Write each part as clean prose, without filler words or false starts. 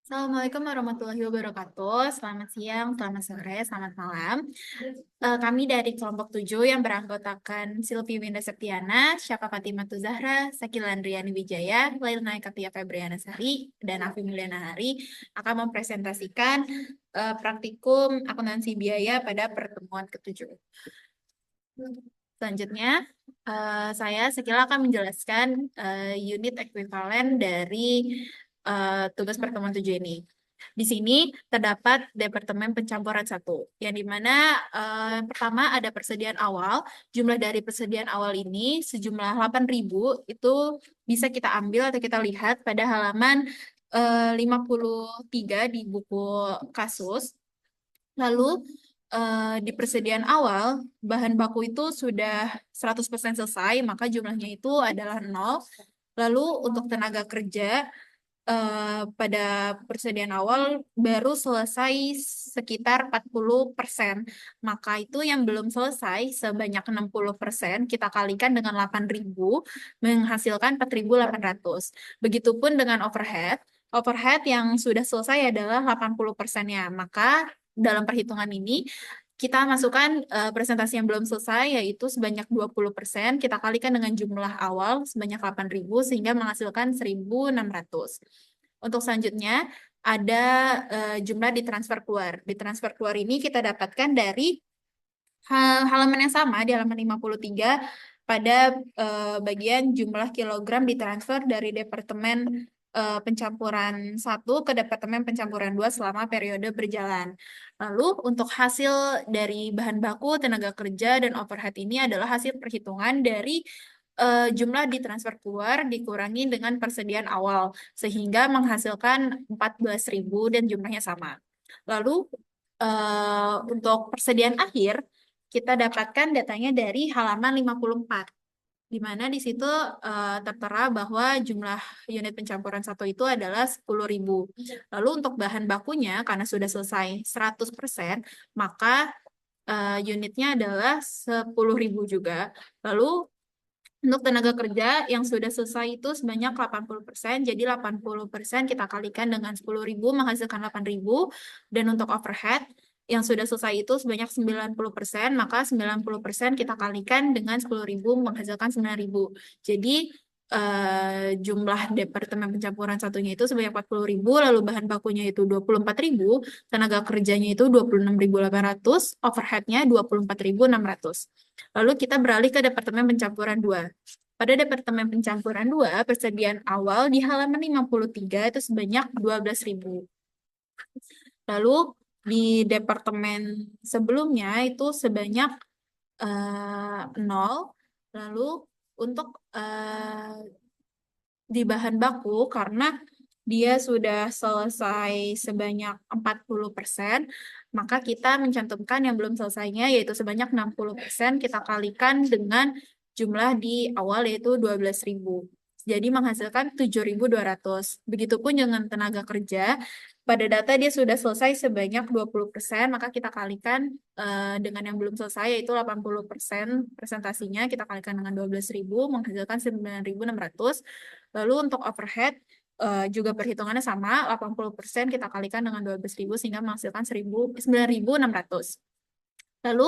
Assalamualaikum warahmatullahi wabarakatuh. Selamat siang, selamat sore, selamat malam. Kami dari kelompok 7 yang beranggotakan Silvi Winda Septiana, Syafa Fatimatu Zahra, Sakila Andriani Wijaya, Lailna Katia Febriana Sari, dan Afi Mulyana Hari akan mempresentasikan praktikum akuntansi biaya pada pertemuan ke-7. Selanjutnya, saya Sakila akan menjelaskan unit ekuivalen dari tugas pertemuan 7 ini. Di sini terdapat Departemen Pencampuran satu, yang dimana pertama ada persediaan awal. Jumlah dari persediaan awal ini sejumlah 8.000 itu bisa kita ambil atau kita lihat pada halaman 53 di buku kasus. Lalu di persediaan awal, bahan baku itu sudah 100% selesai, maka jumlahnya itu adalah 0. Lalu untuk tenaga kerja, pada persediaan awal baru selesai sekitar 40%. Maka itu yang belum selesai sebanyak 60%, kita kalikan dengan 8.000, menghasilkan 4.800. Begitupun dengan overhead. Overhead yang sudah selesai adalah 80%-nya. Maka dalam perhitungan ini, kita masukkan presentasi yang belum selesai, yaitu sebanyak 20%, kita kalikan dengan jumlah awal sebanyak 8.000, sehingga menghasilkan 1.600. Untuk selanjutnya, ada jumlah ditransfer keluar. Ditransfer keluar ini kita dapatkan dari halaman yang sama, di halaman 53, pada bagian jumlah kilogram ditransfer dari Departemen Pencampuran 1 ke Departemen Pencampuran 2 selama periode berjalan. Lalu untuk hasil dari bahan baku, tenaga kerja, dan overhead ini adalah hasil perhitungan dari jumlah ditransfer keluar dikurangi dengan persediaan awal, sehingga menghasilkan 14.000 dan jumlahnya sama. Lalu untuk persediaan akhir, kita dapatkan datanya dari halaman 54, di mana di situ tertera bahwa jumlah unit pencampuran satu itu adalah 10.000. Lalu untuk bahan bakunya, karena sudah selesai 100%, maka unitnya adalah 10.000 juga. Lalu untuk tenaga kerja yang sudah selesai itu sebanyak 80%, jadi 80% kita kalikan dengan 10.000 menghasilkan 8.000, dan untuk overhead yang sudah selesai itu sebanyak 90%, maka 90% kita kalikan dengan 10.000 menghasilkan 9.000. Jadi jumlah Departemen Pencampuran satunya itu sebanyak 40.000, lalu bahan bakunya itu 24.000, tenaga kerjanya itu 26.800, overheadnya 24.600. Lalu kita beralih ke Departemen Pencampuran 2. Pada Departemen Pencampuran 2, persediaan awal di halaman 53 itu sebanyak 12.000. Lalu di departemen sebelumnya itu sebanyak 0. Lalu untuk di bahan baku, karena dia sudah selesai sebanyak 40%, maka kita mencantumkan yang belum selesainya, yaitu sebanyak 60%, kita kalikan dengan jumlah di awal, yaitu 12.000. Jadi menghasilkan 7.200. Begitupun dengan tenaga kerja, pada data dia sudah selesai sebanyak 20%, maka kita kalikan dengan yang belum selesai, yaitu 80% presentasinya, kita kalikan dengan 12.000, menghasilkan 9.600. Lalu untuk overhead, juga perhitungannya sama, 80% kita kalikan dengan 12.000, sehingga menghasilkan 9.600. Lalu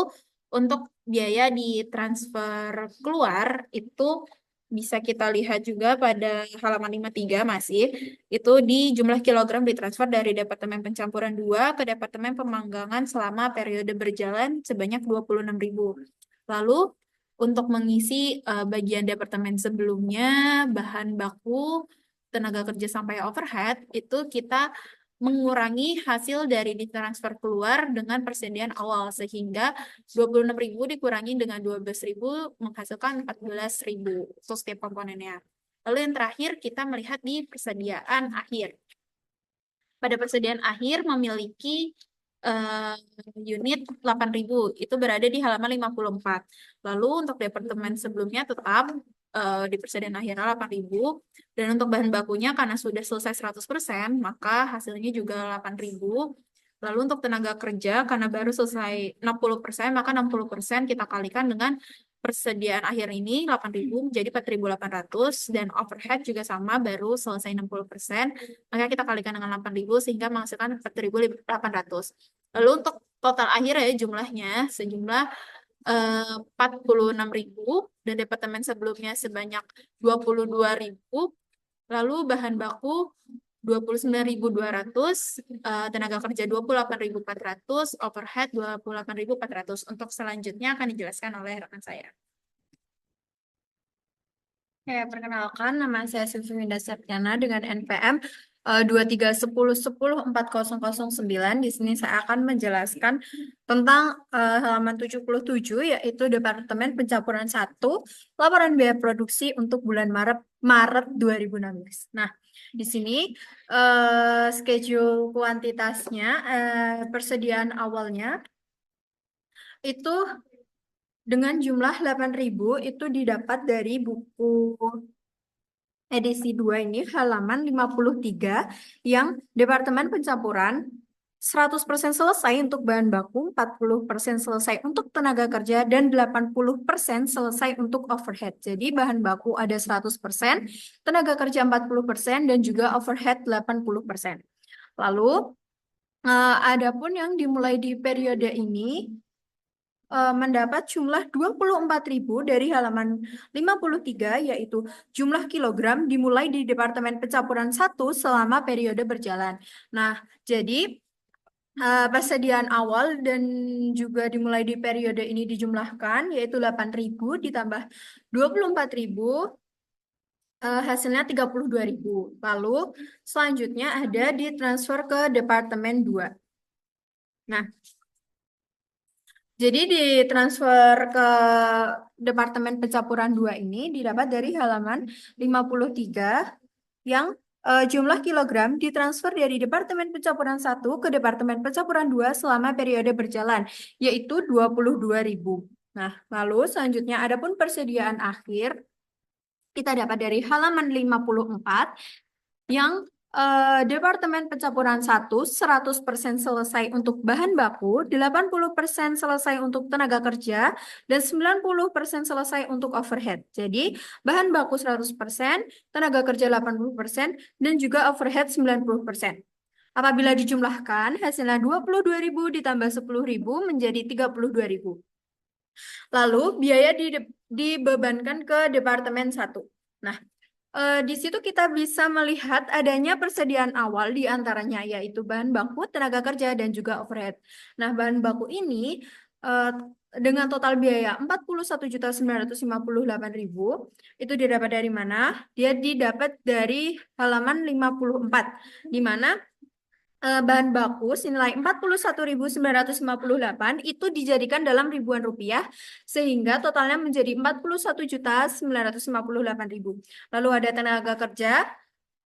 untuk biaya di transfer keluar itu bisa kita lihat juga pada halaman 53 masih, itu di jumlah kilogram ditransfer dari Departemen Pencampuran 2 ke Departemen Pemanggangan selama periode berjalan sebanyak 26.000. Lalu untuk mengisi bagian departemen sebelumnya, bahan baku, tenaga kerja sampai overhead, itu kita mengurangi hasil dari ditransfer keluar dengan persediaan awal, sehingga 26.000 dikurangi dengan 12.000 menghasilkan 14.000 untuk setiap komponennya. Lalu yang terakhir kita melihat di persediaan akhir. Pada persediaan akhir memiliki unit 8.000, itu berada di halaman 54. Lalu untuk departemen sebelumnya tetap di persediaan akhirnya 8.000, dan untuk bahan bakunya karena sudah selesai 100%, maka hasilnya juga 8.000. Lalu untuk tenaga kerja karena baru selesai 60%, maka 60% kita kalikan dengan persediaan akhir ini 8.000 menjadi 4.800 dan overhead juga sama baru selesai 60%. Maka kita kalikan dengan 8.000 sehingga menghasilkan 4.800. Lalu untuk total akhir ya jumlahnya sejumlah 46.000 dan departemen sebelumnya sebanyak 22.000. Lalu bahan baku 29.200, tenaga kerja 28.400, overhead 28.400. Untuk selanjutnya akan dijelaskan oleh rekan saya. Ya, perkenalkan, nama saya Sylvie Winda Septiana dengan NPM 2310104009. Di sini saya akan menjelaskan tentang halaman 77, yaitu Departemen Pencampuran 1, laporan biaya produksi untuk bulan Maret 2016. Nah, di sini schedule kuantitasnya, persediaan awalnya itu dengan jumlah 8.000 itu didapat dari buku edisi 2 ini halaman 53 yang Departemen Pencampuran 100% selesai untuk bahan baku, 40% selesai untuk tenaga kerja, dan 80% selesai untuk overhead. Jadi bahan baku ada 100%, tenaga kerja 40%, dan juga overhead 80%. Lalu, adapun yang dimulai di periode ini, mendapat jumlah 24.000 dari halaman 53, yaitu jumlah kilogram dimulai di Departemen Pencampuran 1 selama periode berjalan. Nah, jadi persediaan awal dan juga dimulai di periode ini dijumlahkan, yaitu 8.000 ditambah 24.000, hasilnya 32.000. Lalu selanjutnya ada ditransfer ke Departemen 2. Nah, jadi ditransfer ke Departemen Pencampuran 2 ini didapat dari halaman 53 yang jumlah kilogram ditransfer dari Departemen Pencampuran 1 ke Departemen Pencampuran 2 selama periode berjalan, yaitu 22.000. Nah, lalu selanjutnya adapun persediaan akhir kita dapat dari halaman 54 yang Departemen Pencampuran 1 100% selesai untuk bahan baku, 80% selesai untuk tenaga kerja, dan 90% selesai untuk overhead. Jadi bahan baku 100%, tenaga kerja 80%, dan juga overhead 90%. Apabila dijumlahkan, hasilnya 22.000 ditambah 10.000 menjadi 32.000. Lalu biaya dibebankan ke Departemen 1. Nah, di situ kita bisa melihat adanya persediaan awal di antaranya yaitu bahan baku, tenaga kerja, dan juga overhead. Nah, bahan baku ini dengan total biaya 41.958.000 itu didapat dari mana? Dia didapat dari halaman 54, di mana bahan baku senilai 41.958 itu dijadikan dalam ribuan rupiah sehingga totalnya menjadi 41.958.000. Lalu ada tenaga kerja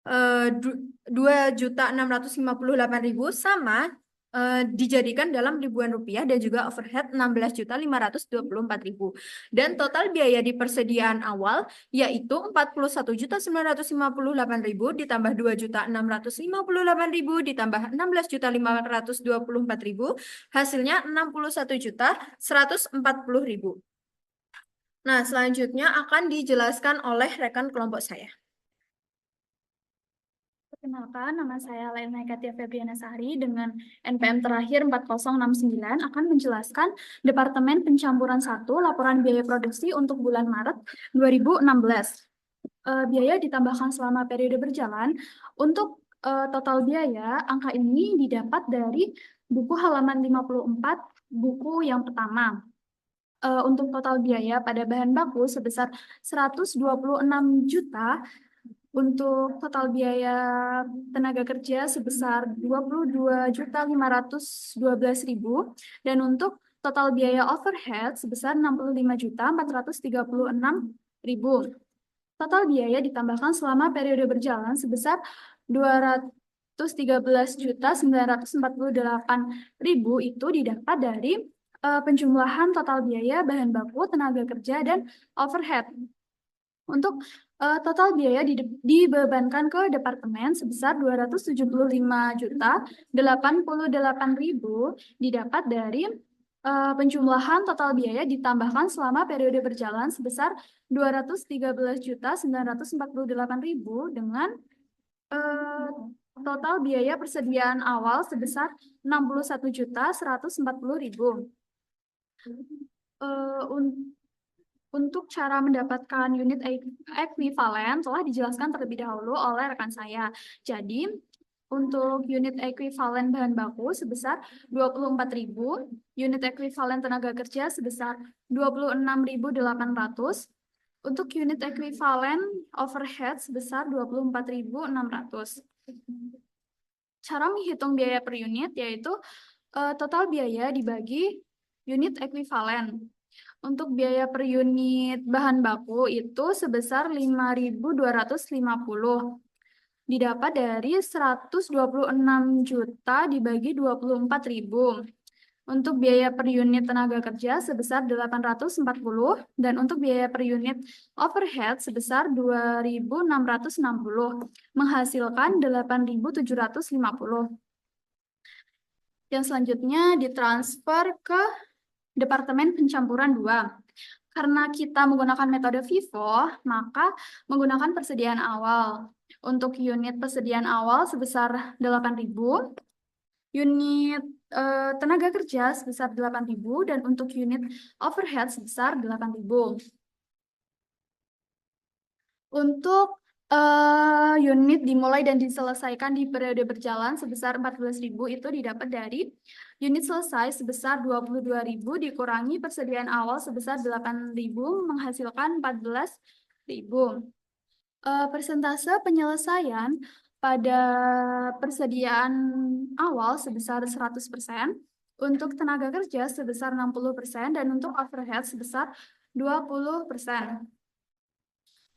2.658.000 sama dijadikan dalam ribuan rupiah dan juga overhead 16.524.000. Dan total biaya di persediaan awal yaitu 41.958.000 ditambah 2.658.000 ditambah 16.524.000 hasilnya 61.140.000. Nah, selanjutnya akan dijelaskan oleh rekan kelompok saya. Perkenalkan, nama saya Lena Katia Febriana Sari dengan NPM terakhir 4069 akan menjelaskan Departemen Pencampuran 1 laporan biaya produksi untuk bulan Maret 2016. Biaya ditambahkan selama periode berjalan. Untuk total biaya, angka ini didapat dari buku halaman 54, buku yang pertama. Untuk total biaya pada bahan baku sebesar 126 juta, untuk total biaya tenaga kerja sebesar 22.512.000 dan untuk total biaya overhead sebesar 65.436.000. Total biaya ditambahkan selama periode berjalan sebesar 213.948.000 itu didapat dari penjumlahan total biaya bahan baku, tenaga kerja, dan overhead. Untuk total biaya dibebankan ke departemen sebesar 275.088.000 didapat dari penjumlahan total biaya ditambahkan selama periode berjalan sebesar 213.948.000 dengan total biaya persediaan awal sebesar 61.140.000. Untuk cara mendapatkan unit ekuivalen telah dijelaskan terlebih dahulu oleh rekan saya. Jadi, untuk unit ekuivalen bahan baku sebesar 24.000, unit ekuivalen tenaga kerja sebesar 26.800, untuk unit ekuivalen overhead sebesar 24.600. Cara menghitung biaya per unit yaitu total biaya dibagi unit ekuivalen. Untuk biaya per unit bahan baku itu sebesar 5.250. Didapat dari 126 juta dibagi 24.000. Untuk biaya per unit tenaga kerja sebesar 840 dan untuk biaya per unit overhead sebesar 2.660 menghasilkan 8.750. Yang selanjutnya ditransfer ke Departemen Pencampuran 2. Karena kita menggunakan metode FIFO, maka menggunakan persediaan awal. Untuk unit persediaan awal sebesar 8.000, unit tenaga kerja sebesar 8.000, dan untuk unit overhead sebesar 8.000. Untuk unit dimulai dan diselesaikan di periode berjalan sebesar 14.000 itu didapat dari unit selesai sebesar 22.000 dikurangi persediaan awal sebesar 8.000 menghasilkan 14.000. Persentase penyelesaian pada persediaan awal sebesar 100%, untuk tenaga kerja sebesar 60%, dan untuk overhead sebesar 20%.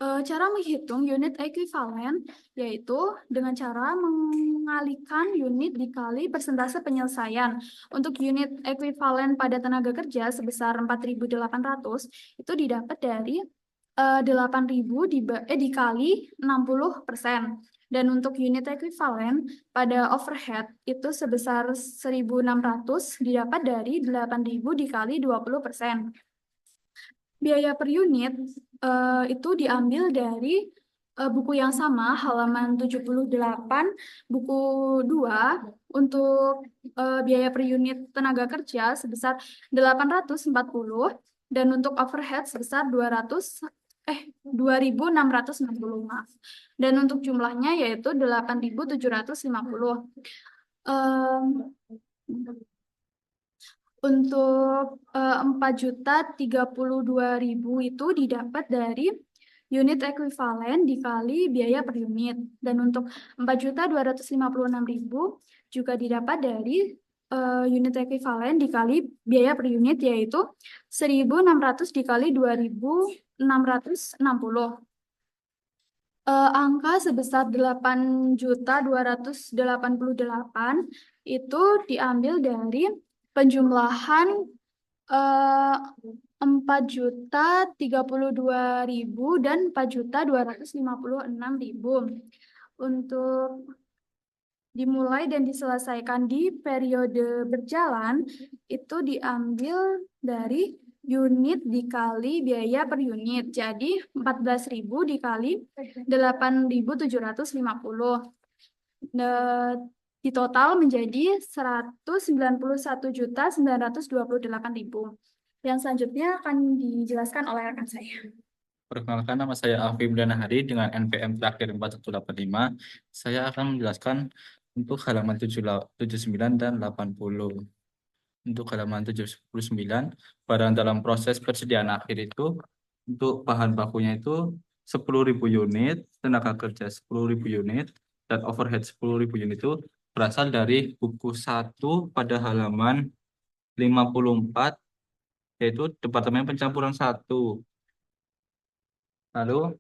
Cara menghitung unit ekuivalen yaitu dengan cara mengalihkan unit dikali persentase penyelesaian. Untuk unit ekuivalen pada tenaga kerja sebesar 4.800 itu didapat dari 8.000 dikali 60%. Dan untuk unit ekuivalen pada overhead itu sebesar 1.600 didapat dari 8.000 dikali 20%. Biaya per unit itu diambil dari buku yang sama, halaman 78, buku 2, untuk biaya per unit tenaga kerja sebesar 840, dan untuk overhead sebesar 2.660, maaf. Dan untuk jumlahnya yaitu 8.750. Untuk 4.032.000 itu didapat dari unit ekuivalen dikali biaya per unit. Dan untuk 4.256.000 juga didapat dari unit ekuivalen dikali biaya per unit, yaitu 1.600 dikali 2.660. Angka sebesar 8.288 itu diambil dari penjumlahan 4.032.000 dan 4.256.000. Untuk dimulai dan diselesaikan di periode berjalan itu diambil dari unit dikali biaya per unit. Jadi 14.000 dikali 8.750. Di total menjadi 191.928.000. Yang selanjutnya akan dijelaskan oleh rekan saya. Perkenalkan, nama saya Alfi Mulyana Hari dengan NPM terakhir 4185. Saya akan menjelaskan untuk halaman 79 dan 80. Untuk halaman 79, barang dalam proses persediaan akhir itu untuk bahan bakunya itu 10.000 unit, tenaga kerja 10.000 unit, dan overhead 10.000 unit itu berasal dari buku 1 pada halaman 54, yaitu Departemen Pencampuran 1. Lalu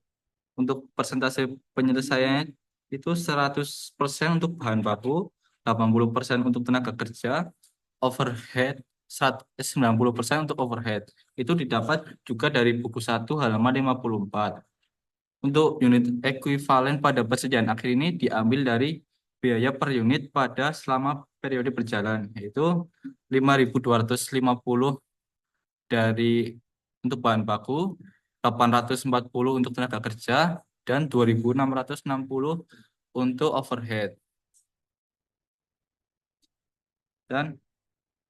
untuk persentase penyelesaian itu 100% untuk bahan baku, 80% untuk tenaga kerja, overhead 90% untuk overhead. Itu didapat juga dari buku 1 halaman 54. Untuk unit ekuivalen pada persediaan akhir ini diambil dari biaya per unit pada selama periode berjalan, yaitu 5.250 dari untuk bahan baku, 840 untuk tenaga kerja, dan 2.660 untuk overhead. Dan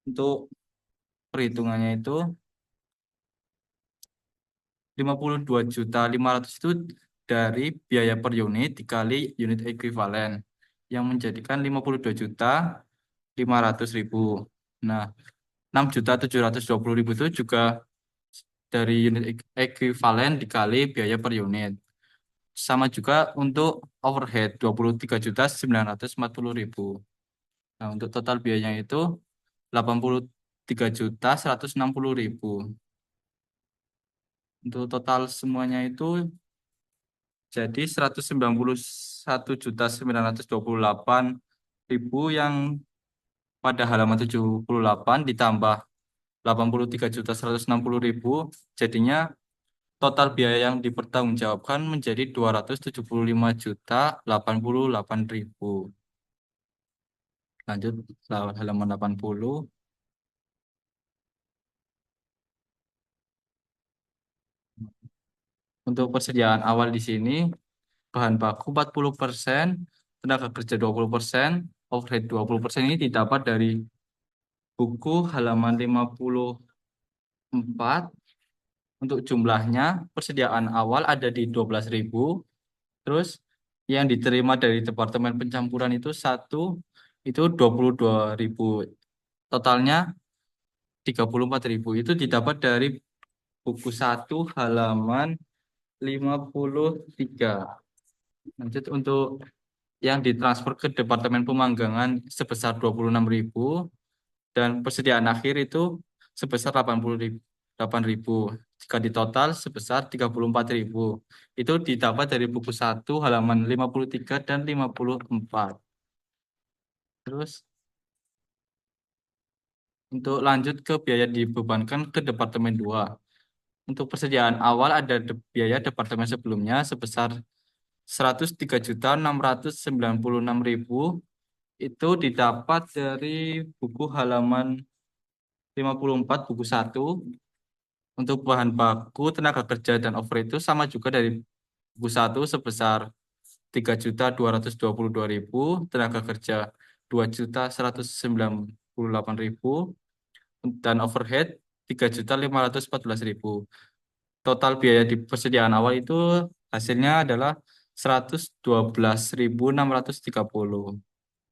untuk perhitungannya itu 52.500.000 itu dari biaya per unit dikali unit ekuivalen yang menjadikan 52.500.000. Nah, 6.720.000 itu juga dari unit ekuivalen dikali biaya per unit. Sama juga untuk overhead 23.940.000. Nah, untuk total biayanya itu 83.160.000. Untuk total semuanya itu jadi 191.928.000 yang pada halaman 78 ditambah 83.160.000, jadinya total biaya yang dipertanggungjawabkan menjadi 275.088.000. Lanjut halaman 80. Untuk persediaan awal di sini bahan baku 40%, tenaga kerja 20%, overhead 20% ini didapat dari buku halaman 54. Untuk jumlahnya persediaan awal ada di 12.000. Terus yang diterima dari Departemen Pencampuran itu 22.000. Totalnya 34.000. Itu didapat dari buku 1 halaman 53. Lanjut untuk yang ditransfer ke Departemen Pemanggangan sebesar 26.000 dan persediaan akhir itu sebesar 8.000. Jika ditotal sebesar 34.000. Itu didapat dari buku 1 halaman 53 dan 54. Terus untuk lanjut ke biaya dibebankan ke Departemen 2. Untuk persediaan awal ada biaya departemen sebelumnya sebesar 103.696.000. Itu didapat dari buku halaman 54 buku 1. Untuk bahan baku, tenaga kerja, dan overhead itu sama juga dari buku 1 sebesar 3.222.000, tenaga kerja 2.198.000, dan overhead 3.514.000. Total biaya di persediaan awal itu hasilnya adalah 112.630.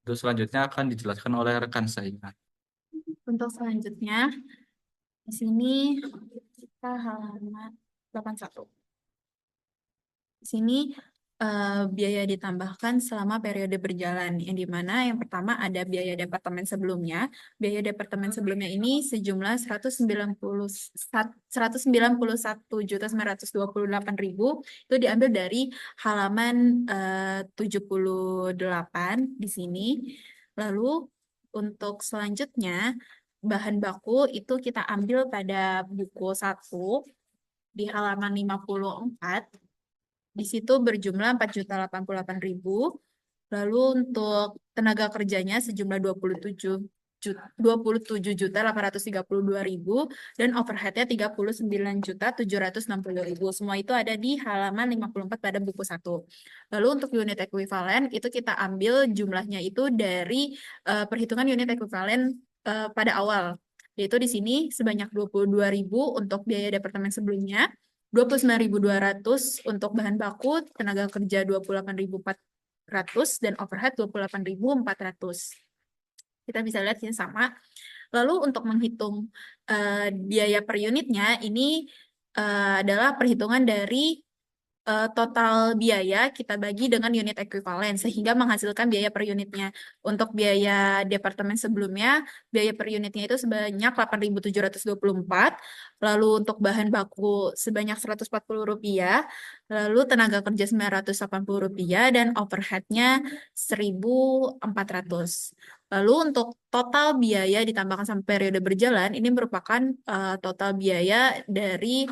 Terus selanjutnya akan dijelaskan oleh rekan saya. Untuk selanjutnya, di sini kita halaman 81. Di sini biaya ditambahkan selama periode berjalan, yang dimana yang pertama ada biaya departemen sebelumnya. Biaya departemen sebelumnya ini sejumlah 191.928.000 itu diambil dari halaman 78 di sini. Lalu untuk selanjutnya bahan baku itu kita ambil pada buku 1 di halaman 54. Di situ berjumlah 4.088.000. Lalu untuk tenaga kerjanya sejumlah 27.832.000 dan overheadnya 39.760.000. Semua itu ada di halaman 54 pada buku 1. Lalu untuk unit ekuivalen itu kita ambil jumlahnya itu dari perhitungan unit ekuivalen pada awal. Yaitu di sini sebanyak 22.000 untuk biaya departemen sebelumnya, 29.200 untuk bahan baku, tenaga kerja 28.400 dan overhead 28.400. Kita bisa lihat ini sama. Lalu untuk menghitung biaya per unitnya ini adalah perhitungan dari total biaya kita bagi dengan unit ekuivalen sehingga menghasilkan biaya per unitnya. Untuk biaya departemen sebelumnya, biaya per unitnya itu sebanyak 8.724, lalu untuk bahan baku sebanyak Rp140, lalu tenaga kerja Rp980 dan overheadnya Rp1.400. Lalu untuk total biaya ditambahkan sampai periode berjalan, ini merupakan total biaya dari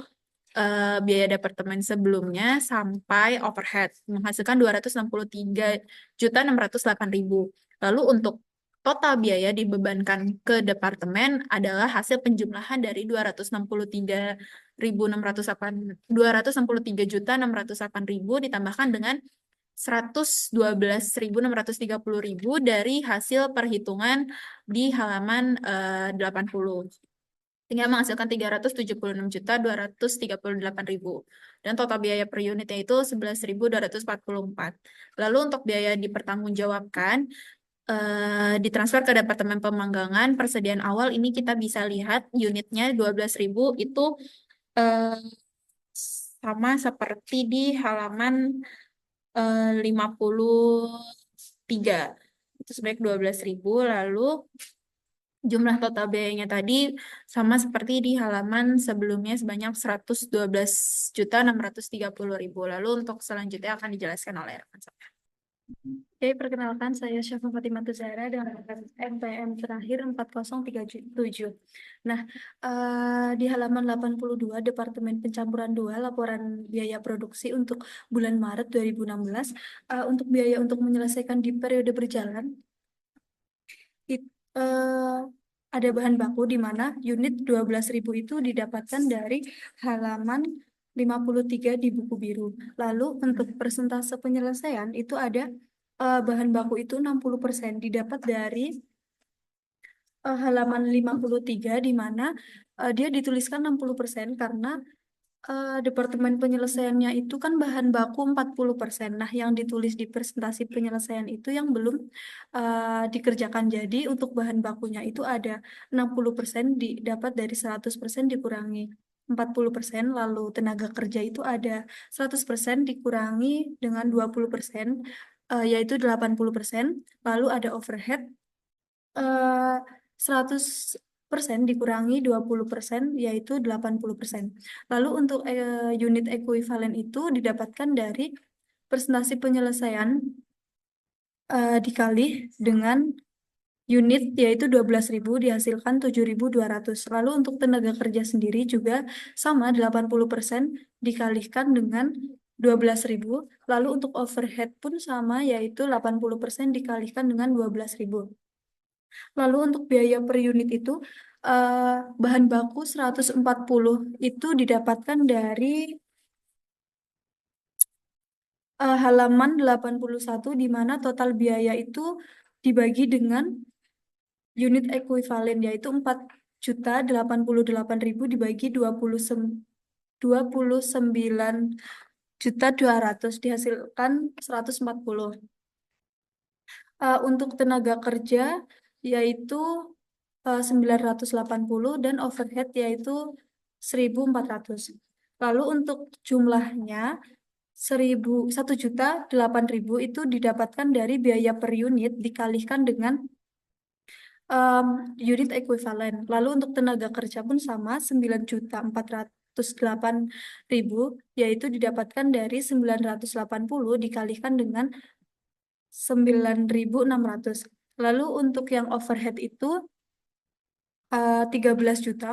biaya departemen sebelumnya sampai overhead menghasilkan 263.608.000. Lalu untuk total biaya dibebankan ke departemen adalah hasil penjumlahan dari 263.608.000 ditambahkan dengan 112.630.000 dari hasil perhitungan di halaman 80. Sehingga menghasilkan 376.238.000. Dan total biaya per unitnya itu 11.244. Lalu untuk biaya dipertanggungjawabkan, ditransfer ke Departemen Pemanggangan, persediaan awal ini kita bisa lihat unitnya 12.000 itu sama seperti di halaman 53. Itu sebanyak 12.000. Lalu jumlah total biayanya tadi sama seperti di halaman sebelumnya sebanyak 112.630.000. Lalu untuk selanjutnya akan dijelaskan oleh rekan saya. Oke, perkenalkan saya Syafa Fatimah Zahra dengan NPM terakhir 4037. Nah, di halaman 82 Departemen Pencampuran 2 laporan biaya produksi untuk bulan Maret 2016 untuk biaya untuk menyelesaikan di periode berjalan ada bahan baku di mana unit 12.000 itu didapatkan dari halaman 53 di buku biru. Lalu untuk persentase penyelesaian itu ada bahan baku itu 60% didapat dari halaman 53 di mana dia dituliskan 60% karena departemen penyelesaiannya itu kan bahan baku 40%. Nah, yang ditulis di presentasi penyelesaian itu yang belum dikerjakan. Jadi, untuk bahan bakunya itu ada 60% didapat dari 100% dikurangi 40%, lalu tenaga kerja itu ada 100% dikurangi dengan 20%, yaitu 80%, lalu ada overhead 100% dikurangi 20% yaitu 80%. Lalu untuk unit ekuivalen itu didapatkan dari presentasi penyelesaian dikali dengan unit yaitu 12.000 dihasilkan 7.200. Lalu untuk tenaga kerja sendiri juga sama 80% dikalikan dengan 12.000. Lalu untuk overhead pun sama yaitu 80% dikalikan dengan 12.000. Lalu untuk biaya per unit itu bahan baku 140 itu didapatkan dari halaman 81 di mana total biaya itu dibagi dengan unit ekuivalen yaitu 4.088.000 dibagi 29.200 dihasilkan 140. Untuk tenaga kerja yaitu 980 dan overhead yaitu 1.400. Lalu untuk jumlahnya 1.008.000 itu didapatkan dari biaya per unit dikalikan dengan unit ekuivalen. Lalu untuk tenaga kerja pun sama 9.408.000 yaitu didapatkan dari 980 dikalikan dengan 9.600. Lalu untuk yang overhead itu 13.440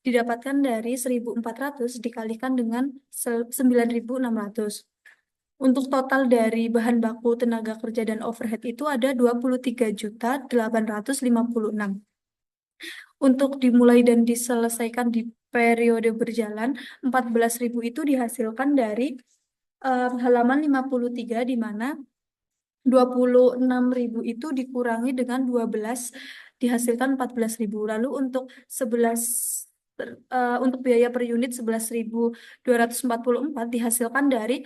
didapatkan dari 1.400 dikalikan dengan 9.600. Untuk total dari bahan baku, tenaga kerja, dan overhead itu ada 23.856. Untuk dimulai dan diselesaikan di periode berjalan, 14.000 itu dihasilkan dari halaman 53 di mana 26.000 itu dikurangi dengan 12 dihasilkan 14.000. Lalu untuk 11 untuk biaya per unit 11.244 dihasilkan dari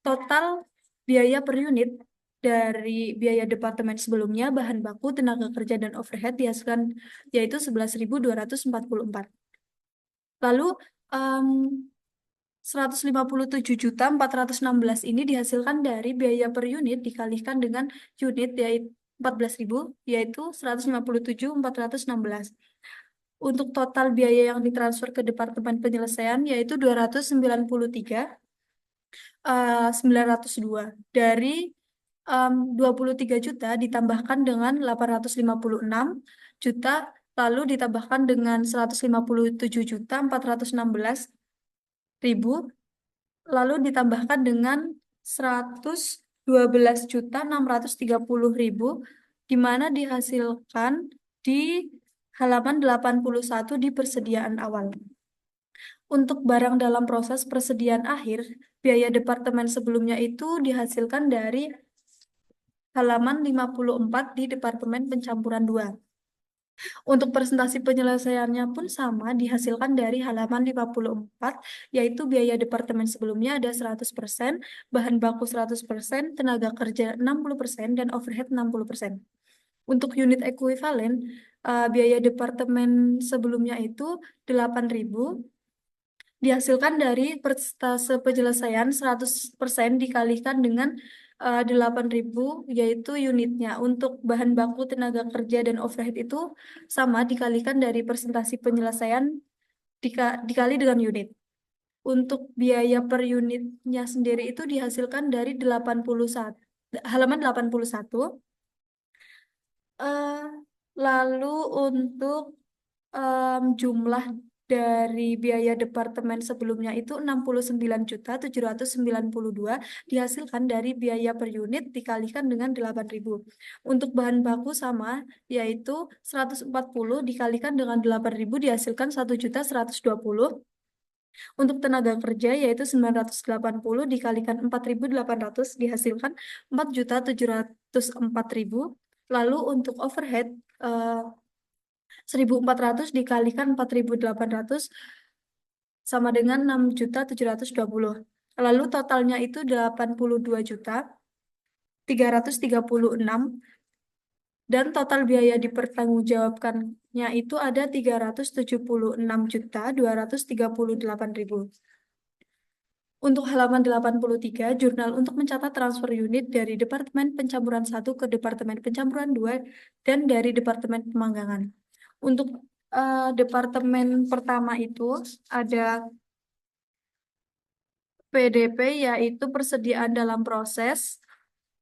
total biaya per unit dari biaya departemen sebelumnya, bahan baku, tenaga kerja, dan overhead dihasilkan yaitu 11.244. Lalu 157.416 ini dihasilkan dari biaya per unit dikalikan dengan unit yaitu 14.000 yaitu 157.416. Untuk total biaya yang ditransfer ke Departemen Penyelesaian yaitu 293.902 dari 23 juta ditambahkan dengan 856 juta lalu ditambahkan dengan 157.416.000, lalu ditambahkan dengan 112.630.000, di mana dihasilkan di halaman 81 di persediaan awal. Untuk barang dalam proses persediaan akhir, biaya departemen sebelumnya itu dihasilkan dari halaman 54 di Departemen Pencampuran 2. Untuk presentasi penyelesaiannya pun sama, dihasilkan dari halaman 54, yaitu biaya departemen sebelumnya ada 100%, bahan baku 100%, tenaga kerja 60%, dan overhead 60%. Untuk unit ekuivalen, biaya departemen sebelumnya itu 8.000, dihasilkan dari persentase penyelesaian 100% dikalikan dengan 8.000, yaitu unitnya. Untuk bahan baku, tenaga kerja, dan overhead itu sama, dikalikan dari persentase penyelesaian dikali dengan unit. Untuk biaya per unitnya sendiri itu dihasilkan dari 81, halaman 81. Eh, Lalu untuk jumlah dari biaya departemen sebelumnya itu 69.792, dihasilkan dari biaya per unit dikalikan dengan 8.000. Untuk bahan baku sama, yaitu 140 dikalikan dengan 8.000 dihasilkan 1.120. Untuk tenaga kerja yaitu 980 dikalikan 4.800 dihasilkan 4.704.000. Lalu untuk overhead 1.400 dikalikan 4.800 sama dengan 6.720. Lalu totalnya itu 82.336, dan total biaya dipertanggungjawabkannya itu ada 376.238.000. Untuk halaman 83, jurnal untuk mencatat transfer unit dari Departemen Pencampuran 1 ke Departemen Pencampuran 2 dan dari Departemen Pemanggangan. Untuk departemen pertama itu ada PDP, yaitu persediaan dalam proses.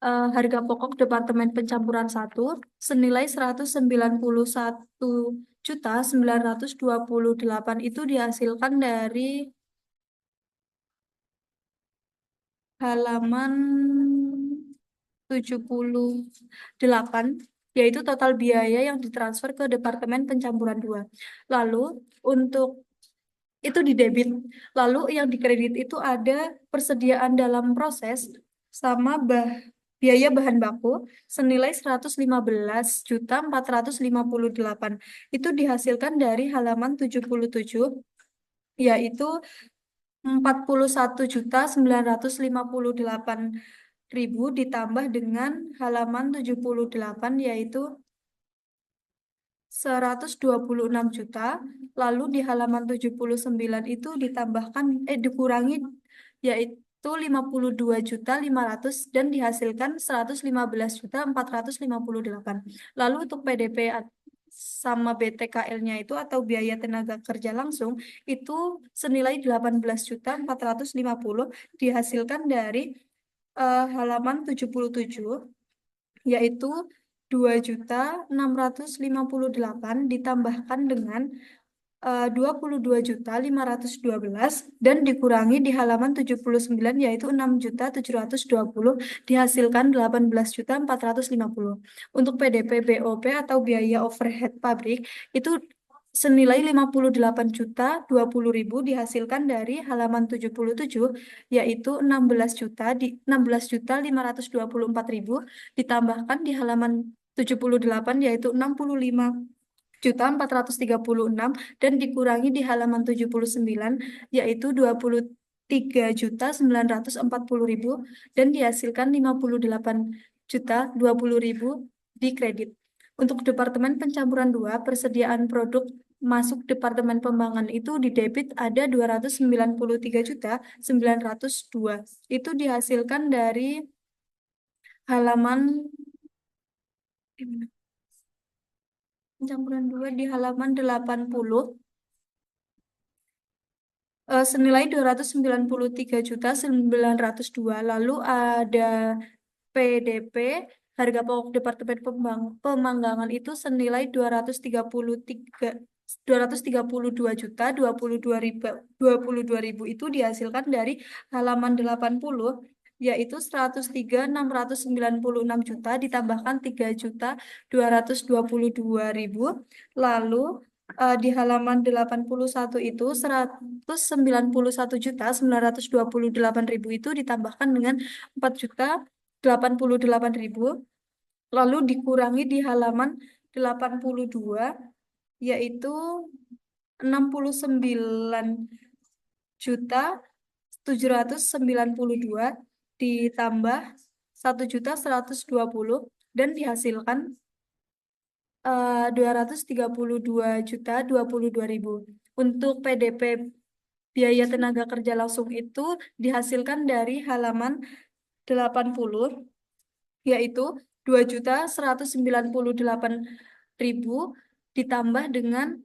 Harga pokok Departemen Pencampuran 1 senilai 191.928 itu dihasilkan dari halaman 78, yaitu total biaya yang ditransfer ke Departemen Pencampuran 2. Lalu untuk itu di debit. Lalu yang di kredit itu ada persediaan dalam proses sama biaya bahan baku senilai 115.458. Itu dihasilkan dari halaman 77, yaitu 41.958.000 ditambah dengan halaman 78, yaitu 126 juta. Lalu di halaman 79 itu ditambahkan dikurangi, yaitu 52.500, dan dihasilkan 115.458. Lalu untuk PDP sama BTKL-nya itu atau biaya tenaga kerja langsung itu senilai 18.450 dihasilkan dari halaman 77, yaitu 2.658 ditambahkan dengan 22.512 dan dikurangi di halaman 79, yaitu 6.720 dihasilkan 18.450. Untuk PDP BOP atau biaya overhead pabrik itu senilai 58.020.000 dihasilkan dari halaman 77, yaitu 16.524.000 ditambahkan di halaman 78, yaitu 65.436 dan dikurangi di halaman 79, yaitu 23.940.000 dan dihasilkan 58.020.000 di kredit. Untuk Departemen Pencampuran 2, persediaan produk masuk Departemen Pembangunan itu di debit ada 293.902. Itu dihasilkan dari halaman Pencampuran 2 di halaman 80, senilai 293.902. Lalu ada PDP harga pokok Departemen Pemanggangan itu senilai 232 juta 22 ribu itu dihasilkan dari halaman 80, yaitu 103.696 juta ditambahkan 3.222.000. Lalu di halaman 81 itu 191.928.000 itu ditambahkan dengan 4.088.000, lalu dikurangi di halaman 82, yaitu 69.792 ditambah 1.120 dan dihasilkan 232.022.000. Untuk PDP biaya tenaga kerja langsung itu dihasilkan dari halaman 80, yaitu 2.198.000 ditambah dengan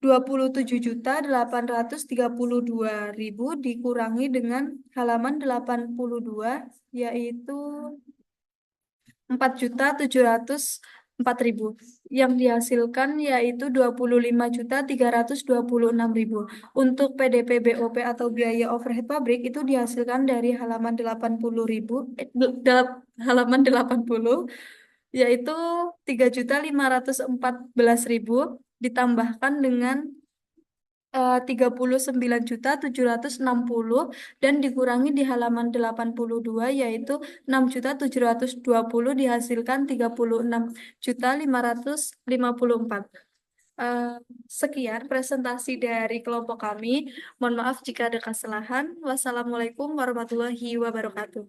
27.832.000 dikurangi dengan halaman 82, yaitu 4.704.000. Yang dihasilkan yaitu 25.326.000. Untuk PDP BOP atau biaya overhead pabrik itu dihasilkan dari halaman 80, yaitu 3.514.000 ditambahkan dengan 39.760 dan dikurangi di halaman 82, yaitu 6.720 dihasilkan 36.554. Sekian presentasi dari kelompok kami. Mohon maaf jika ada kesalahan. Wassalamualaikum warahmatullahi wabarakatuh.